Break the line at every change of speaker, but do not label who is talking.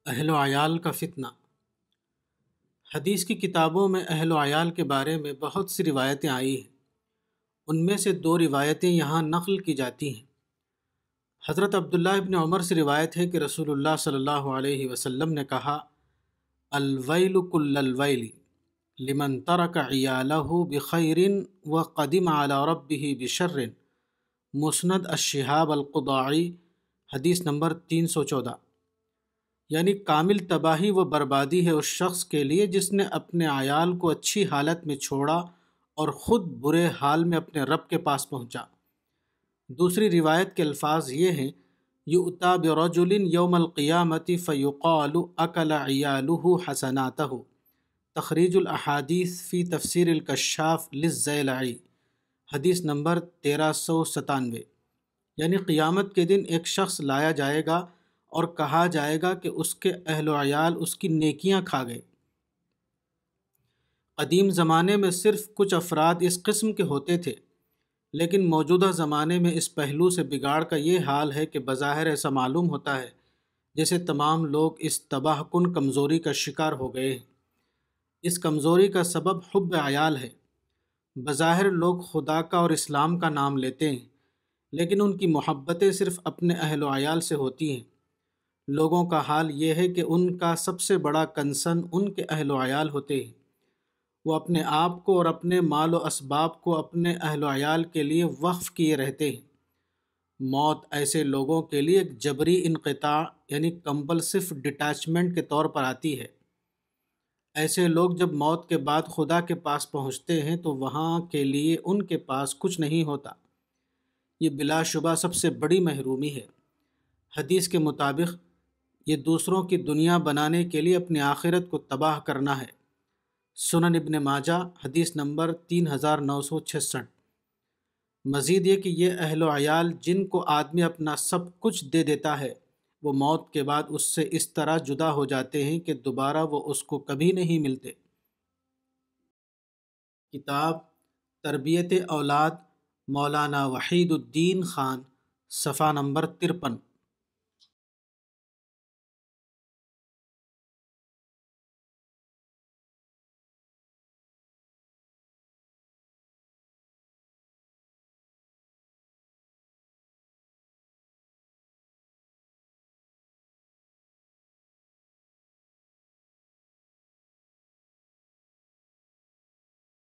اہل و عیال کا فتنہ۔ حدیث کی کتابوں میں اہل و عیال کے بارے میں بہت سی روایتیں آئی ہیں۔ ان میں سے دو روایتیں یہاں نقل کی جاتی ہیں۔ حضرت عبداللہ ابن عمر سے روایت ہے کہ رسول اللہ صلی اللہ علیہ وسلم نے کہا، الویل کل الویل لمن ترک عیالہ بخیر وقدم علی ربہ بشر، مسند الشہاب القضاعی، حدیث نمبر 314۔ یعنی کامل تباہی و بربادی ہے اس شخص کے لیے جس نے اپنے عیال کو اچھی حالت میں چھوڑا اور خود برے حال میں اپنے رب کے پاس پہنچا۔ دوسری روایت کے الفاظ یہ ہیں، یؤتی برجل یوم القیامۃ فیقال اکل عیالہ حسناتہ، تخریج الاحادیث فی تفسیر الکشاف للزیلعی، حدیث نمبر 1397۔ یعنی قیامت کے دن ایک شخص لایا جائے گا اور کہا جائے گا کہ اس کے اہل و عیال اس کی نیکیاں کھا گئے۔ قدیم زمانے میں صرف کچھ افراد اس قسم کے ہوتے تھے، لیکن موجودہ زمانے میں اس پہلو سے بگاڑ کا یہ حال ہے کہ بظاہر ایسا معلوم ہوتا ہے جیسے تمام لوگ اس تباہ کن کمزوری کا شکار ہو گئے ہیں۔ اس کمزوری کا سبب حب عیال ہے۔ بظاہر لوگ خدا کا اور اسلام کا نام لیتے ہیں، لیکن ان کی محبتیں صرف اپنے اہل و عیال سے ہوتی ہیں۔ لوگوں کا حال یہ ہے کہ ان کا سب سے بڑا کنسرن ان کے اہل و عیال ہوتے ہیں۔ وہ اپنے آپ کو اور اپنے مال و اسباب کو اپنے اہل و عیال کے لیے وقف کیے رہتے ہیں۔ موت ایسے لوگوں کے لیے ایک جبری انقطاع یعنی کمپلسو ڈٹیچمنٹ کے طور پر آتی ہے۔ ایسے لوگ جب موت کے بعد خدا کے پاس پہنچتے ہیں تو وہاں کے لیے ان کے پاس کچھ نہیں ہوتا۔ یہ بلا شبہ سب سے بڑی محرومی ہے۔ حدیث کے مطابق یہ دوسروں کی دنیا بنانے کے لیے اپنی آخرت کو تباہ کرنا ہے۔ سنن ابن ماجہ، حدیث نمبر 3966۔ مزید یہ کہ یہ اہل و عیال جن کو آدمی اپنا سب کچھ دے دیتا ہے، وہ موت کے بعد اس سے اس طرح جدا ہو جاتے ہیں کہ دوبارہ وہ اس کو کبھی نہیں ملتے۔ کتاب تربیت اولاد، مولانا وحید الدین خان، صفحہ نمبر 53۔